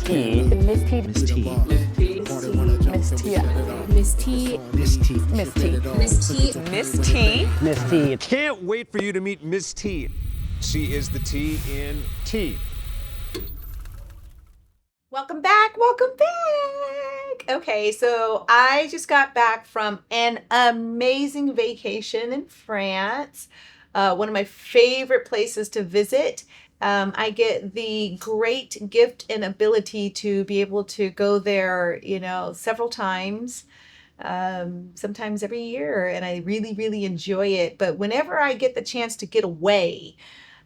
T. Miss T. Miss T. Miss T. Miss T. Miss T. Miss T. Miss T. Miss T. Miss T. Can't wait for you to meet Miss T. She is the T in T. Welcome back. Welcome back. Okay, so I just got back from an amazing vacation in France, one of my favorite places to visit. I get the great gift and ability to be able to go there, several times, sometimes every year, and I really, really enjoy it. But whenever I get the chance to get away,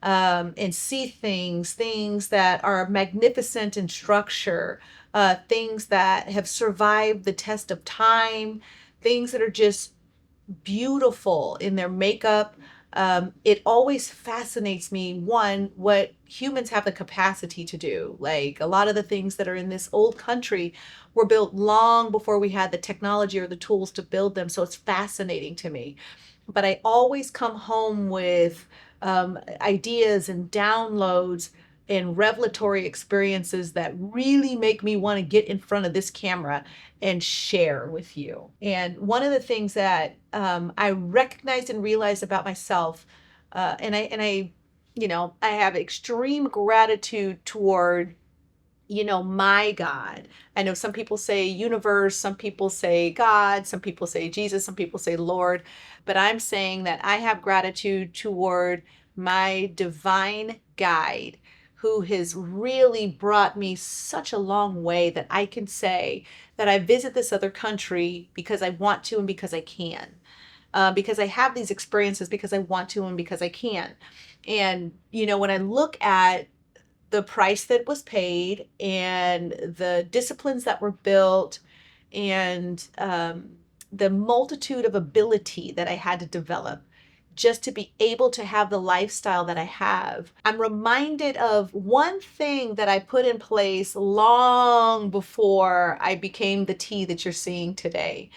and see things that are magnificent in structure, things that have survived the test of time, things that are just beautiful in their makeup. It always fascinates me, one, what humans have the capacity to do. Like a lot of the things that are in this old country were built long before we had the technology or the tools to build them. So it's fascinating to me. But I always come home with ideas and downloads and revelatory experiences that really make me want to get in front of this camera and share with you. And one of the things that I recognized and realized about myself, and I have extreme gratitude toward my God. I know some people say universe, some people say God, some people say Jesus, some people say Lord, but I'm saying that I have gratitude toward my divine guide who has really brought me such a long way that I can say that I visit this other country because I want to and because I can. Because I have these experiences because I want to and because I can. And, when I look at the price that was paid and the disciplines that were built and the multitude of ability that I had to develop just to be able to have the lifestyle that I have. I'm reminded of one thing that I put in place long before I became the T that you're seeing today.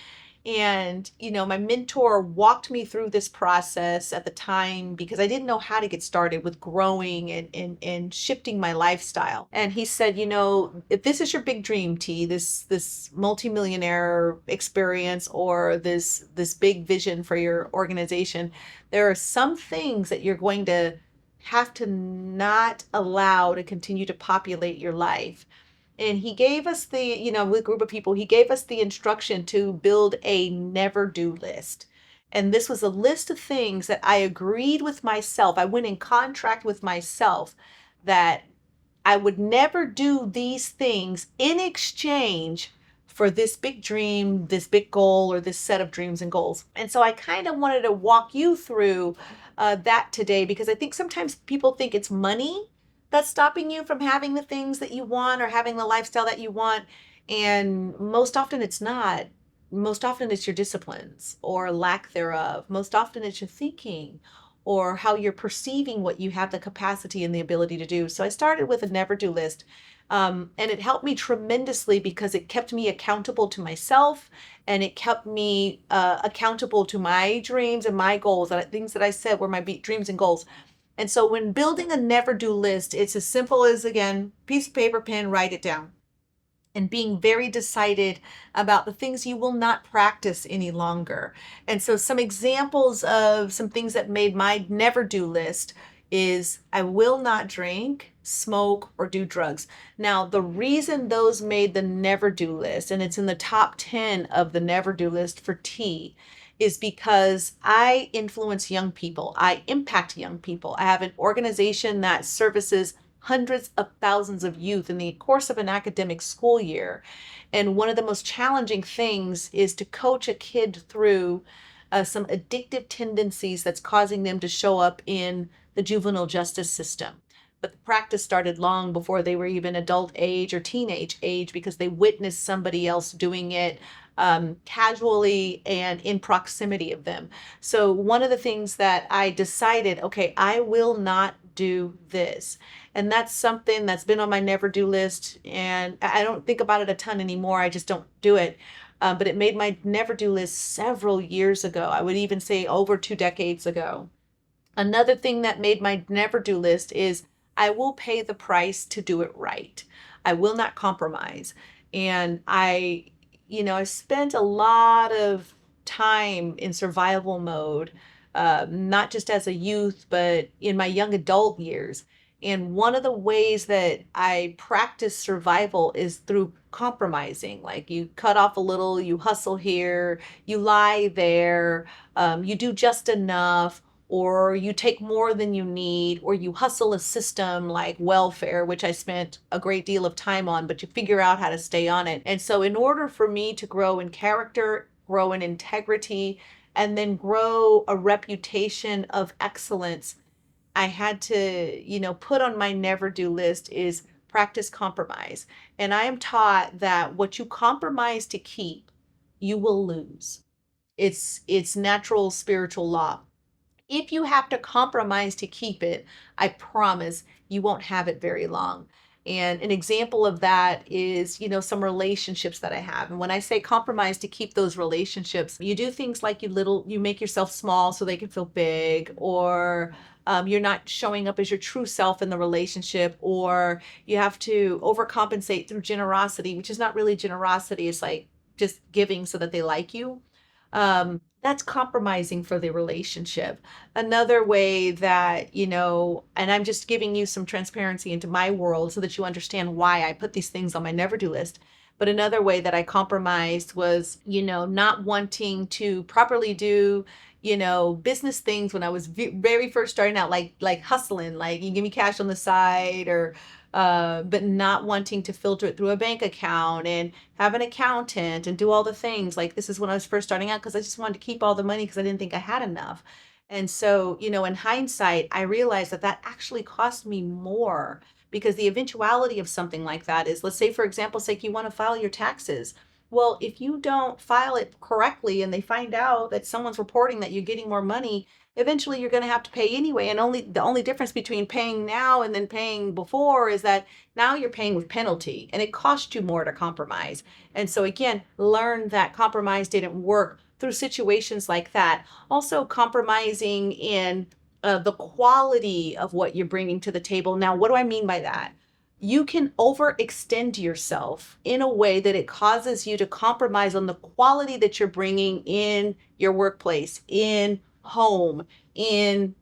And, my mentor walked me through this process at the time because I didn't know how to get started with growing and shifting my lifestyle. And he said, if this is your big dream, T, this multimillionaire experience or this big vision for your organization, there are some things that you're going to have to not allow to continue to populate your life. And he gave us with a group of people, he gave us the instruction to build a never do list. And this was a list of things that I agreed with myself. I went in contract with myself that I would never do these things in exchange for this big dream, this big goal, or this set of dreams and goals. And so I kind of wanted to walk you through that today because I think sometimes people think it's money that's stopping you from having the things that you want or having the lifestyle that you want. And most often it's not. Most often it's your disciplines or lack thereof. Most often it's your thinking or how you're perceiving what you have the capacity and the ability to do. So I started with a never do list. And it helped me tremendously because it kept me accountable to myself and it kept me accountable to my dreams and my goals. And things that I said were my dreams and goals. And so when building a never do list, it's as simple as, again, piece of paper, pen, write it down. And being very decided about the things you will not practice any longer. And so some examples of some things that made my never do list is I will not drink, smoke, or do drugs. Now, the reason those made the never do list, and it's in the top 10 of the never do list for T, is because I influence young people. I impact young people. I have an organization that services hundreds of thousands of youth in the course of an academic school year. And one of the most challenging things is to coach a kid through some addictive tendencies that's causing them to show up in the juvenile justice system. But the practice started long before they were even adult age or teenage age because they witnessed somebody else doing it casually and in proximity of them. So one of the things that I decided, okay, I will not do this. And that's something that's been on my never do list. And I don't think about it a ton anymore. I just don't do it. But it made my never do list several years ago. I would even say over 2 decades ago. Another thing that made my never do list is I will pay the price to do it right. I will not compromise. And I spent a lot of time in survival mode, not just as a youth, but in my young adult years. And one of the ways that I practice survival is through compromising. Like you cut off a little, you hustle here, you lie there, you do just enough, or you take more than you need, or you hustle a system like welfare, which I spent a great deal of time on, but you figure out how to stay on it. And so, in order for me to grow in character, grow in integrity, and then grow a reputation of excellence, I had to put on my never do list is practice compromise. And I am taught that what you compromise to keep, you will lose. It's natural spiritual law. If you have to compromise to keep it, I promise you won't have it very long. And an example of that is some relationships that I have. And when I say compromise to keep those relationships, you do things like you make yourself small so they can feel big, or you're not showing up as your true self in the relationship, or you have to overcompensate through generosity, which is not really generosity. It's like just giving so that they like you. That's compromising for the relationship. Another way that and I'm just giving you some transparency into my world so that you understand why I put these things on my never do list. But another way that I compromised was not wanting to properly do business things when I was very first starting out, like hustling, like you give me cash on the side, or but not wanting to filter it through a bank account and have an accountant and do all the things. Like this is when I was first starting out because I just wanted to keep all the money because I didn't think I had enough. And so in hindsight, I realized that that actually cost me more, because the eventuality of something like that is, let's say, for example, sake, you want to file your taxes. Well, if you don't file it correctly and they find out that someone's reporting that you're getting more money, eventually you're going to have to pay anyway. And the only difference between paying now and then paying before is that now you're paying with penalty, and it costs you more to compromise. And so again, learn that compromise didn't work through situations like that. Also, compromising in the quality of what you're bringing to the table. Now, what do I mean by that? You can overextend yourself in a way that it causes you to compromise on the quality that you're bringing in your workplace, in home, in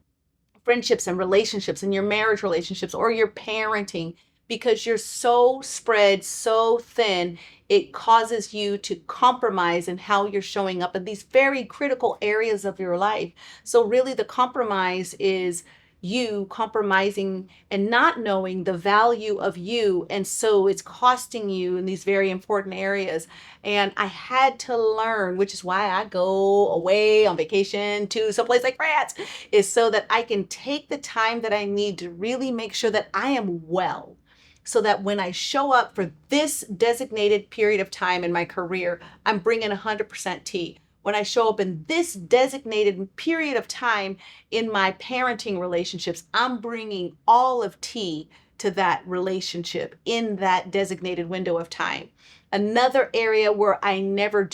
friendships and relationships, in your marriage relationships, or your parenting, because you're so spread so thin. It causes you to compromise in how you're showing up in these very critical areas of your life. So really the compromise is you compromising and not knowing the value of you, and so it's costing you in these very important areas. And I had to learn, which is why I go away on vacation to someplace like France, is so that I can take the time that I need to really make sure that I am well, so that when I show up for this designated period of time in my career, I'm bringing 100% tea. When I show up in this designated period of time in my parenting relationships, I'm bringing all of tea to that relationship in that designated window of time. Another area where I never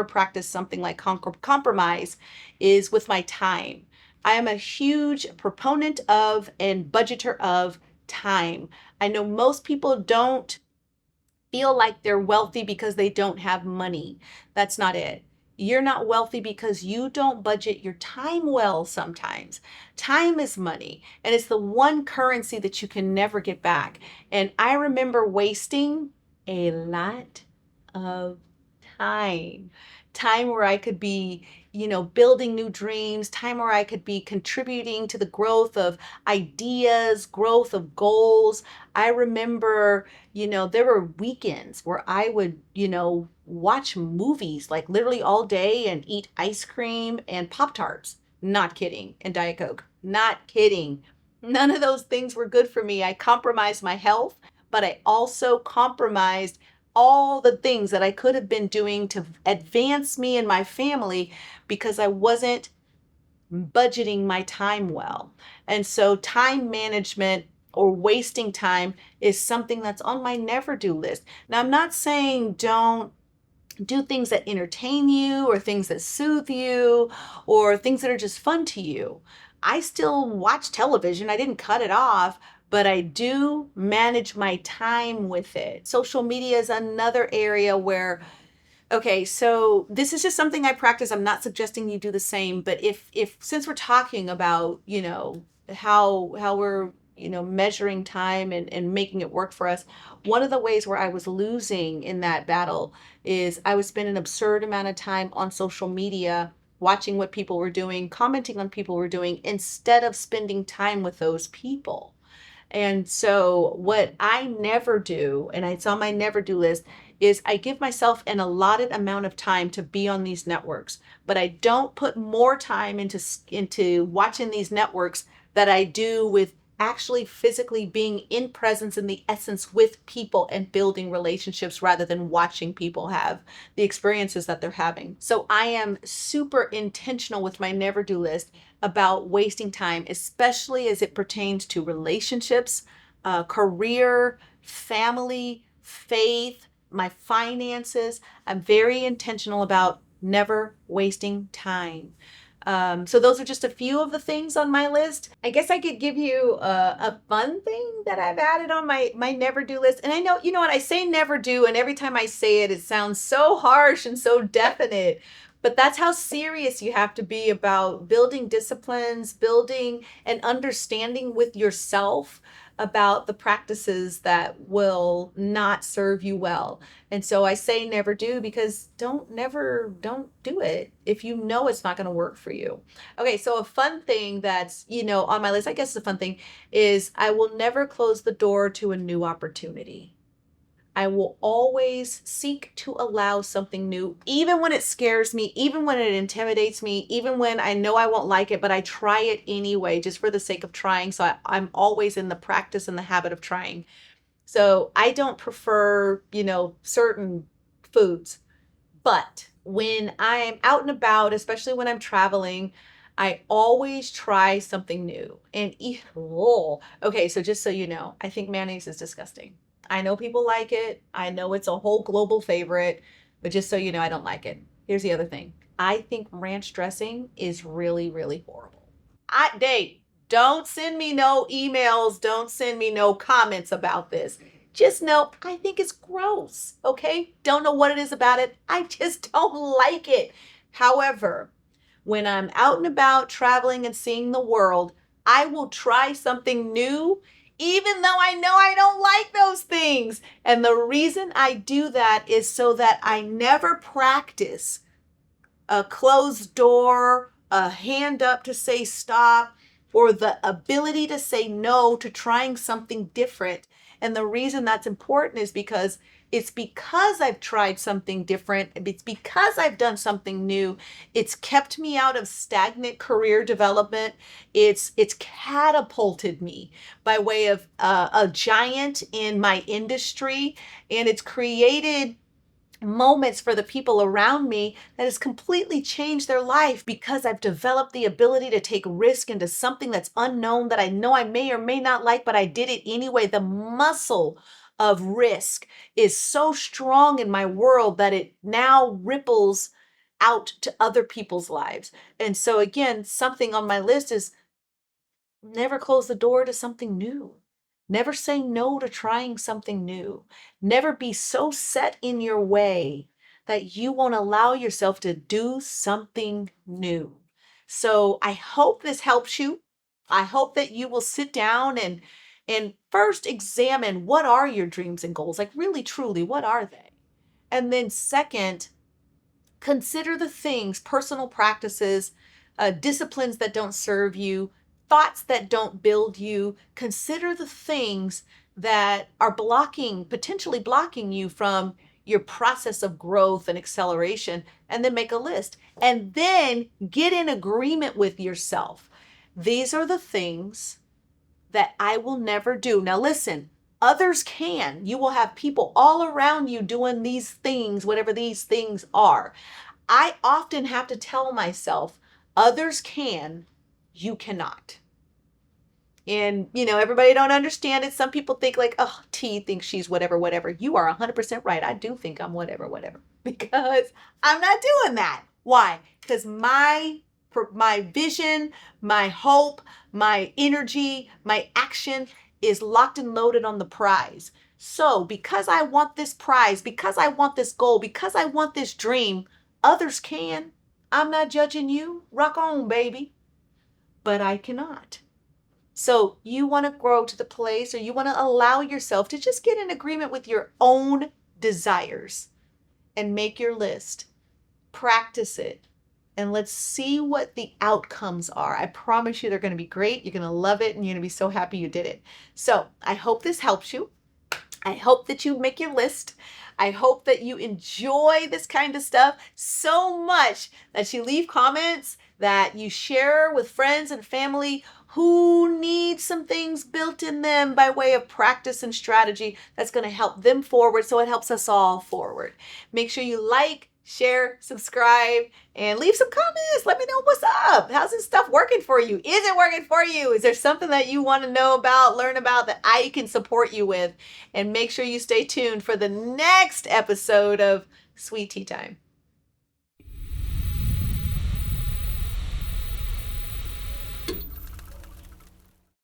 practice something like compromise is with my time. I am a huge proponent of and budgeter of time. I know most people don't feel like they're wealthy because they don't have money. That's not it. You're not wealthy because you don't budget your time well sometimes. Time is money, and it's the one currency that you can never get back. And I remember wasting a lot of time where I could be building new dreams, time where I could be contributing to the growth of ideas, growth of goals. I remember there were weekends where I would watch movies like literally all day and eat ice cream and Pop-Tarts. Not kidding. And Diet Coke. Not kidding. None of those things were good for me. I compromised my health, but I also compromised all the things that I could have been doing to advance me and my family because I wasn't budgeting my time well. And so time management or wasting time is something that's on my never do list. Now, I'm not saying don't do things that entertain you or things that soothe you or things that are just fun to you. I still watch television. I didn't cut it off, but I do manage my time with it. Social media is another area where, okay, so this is just something I practice. I'm not suggesting you do the same, but if since we're talking about, how we're, measuring time and making it work for us, one of the ways where I was losing in that battle is I would spend an absurd amount of time on social media watching what people were doing, commenting on people were doing instead of spending time with those people. And so what I never do, and it's on my never do list, is I give myself an allotted amount of time to be on these networks, but I don't put more time into watching these networks that I do with actually physically being in presence in the essence with people and building relationships rather than watching people have the experiences that they're having. So I am super intentional with my never do list about wasting time, especially as it pertains to relationships, career, family, faith, my finances. I'm very intentional about never wasting time. So those are just a few of the things on my list. I guess I could give you a fun thing that I've added on my never do list. And I know, you know what, I say never do, and every time I say it, it sounds so harsh and so definite. But that's how serious you have to be about building disciplines, building an understanding with yourself about the practices that will not serve you well. And so I say never do because don't do it if you know it's not going to work for you. Okay, so a fun thing that's, on my list, I guess a fun thing is I will never close the door to a new opportunity. I will always seek to allow something new, even when it scares me, even when it intimidates me, even when I know I won't like it, but I try it anyway, just for the sake of trying. So I'm always in the practice and the habit of trying. So I don't prefer, certain foods, but when I am out and about, especially when I'm traveling, I always try something new. And okay, so just so you know, I think mayonnaise is disgusting. I know people like it. I know it's a whole global favorite, but just so you know, I don't like it. Here's the other thing. I think ranch dressing is really, really horrible. Don't send me no emails. Don't send me no comments about this. Just know I think it's gross, okay? Don't know what it is about it. I just don't like it. However, when I'm out and about traveling and seeing the world, I will try something new, even though I know I don't like those things. And the reason I do that is so that I never practice a closed door, a hand up to say stop, or the ability to say no to trying something different. And the reason that's important is because I've tried something different. It's because I've done something new. It's kept me out of stagnant career development. It's catapulted me by way of a giant in my industry, and it's created moments for the people around me that has completely changed their life because I've developed the ability to take risk into something that's unknown that I know I may or may not like, but I did it anyway. The muscle of risk is so strong in my world that it now ripples out to other people's lives. And so again, something on my list is never close the door to something new. Never say no to trying something new. Never be so set in your way that you won't allow yourself to do something new. So I hope this helps you. I hope that you will sit down and first examine, what are your dreams and goals? Like really, truly, what are they? And then second, consider the things, personal practices, disciplines that don't serve you, thoughts that don't build you. Consider the things that are potentially blocking you from your process of growth and acceleration, and then make a list. And then get in agreement with yourself. These are the things that I will never do. Now, listen, others can. You will have people all around you doing these things, whatever these things are. I often have to tell myself, others can, you cannot. And, everybody don't understand it. Some people think like, oh, T thinks she's whatever, whatever. You are 100% right. I do think I'm whatever, whatever, because I'm not doing that. Why? Because my vision, my hope, my energy, my action is locked and loaded on the prize. So because I want this prize, because I want this goal, because I want this dream, others can. I'm not judging you. Rock on, baby. But I cannot. So you want to grow to the place, or you want to allow yourself to just get in agreement with your own desires and make your list. Practice it. And let's see what the outcomes are. I promise you they're going to be great. You're going to love it and you're going to be so happy you did it. So I hope this helps you. I hope that you make your list. I hope that you enjoy this kind of stuff so much that you leave comments, that you share with friends and family who need some things built in them by way of practice and strategy that's going to help them forward, so it helps us all forward. Make sure you like, share, subscribe, and leave some comments. Let me know what's up. How's this stuff working for you? Is it working for you? Is there something that you want to know about, learn about, that I can support you with? And make sure you stay tuned for the next episode of Sweet Tea Time.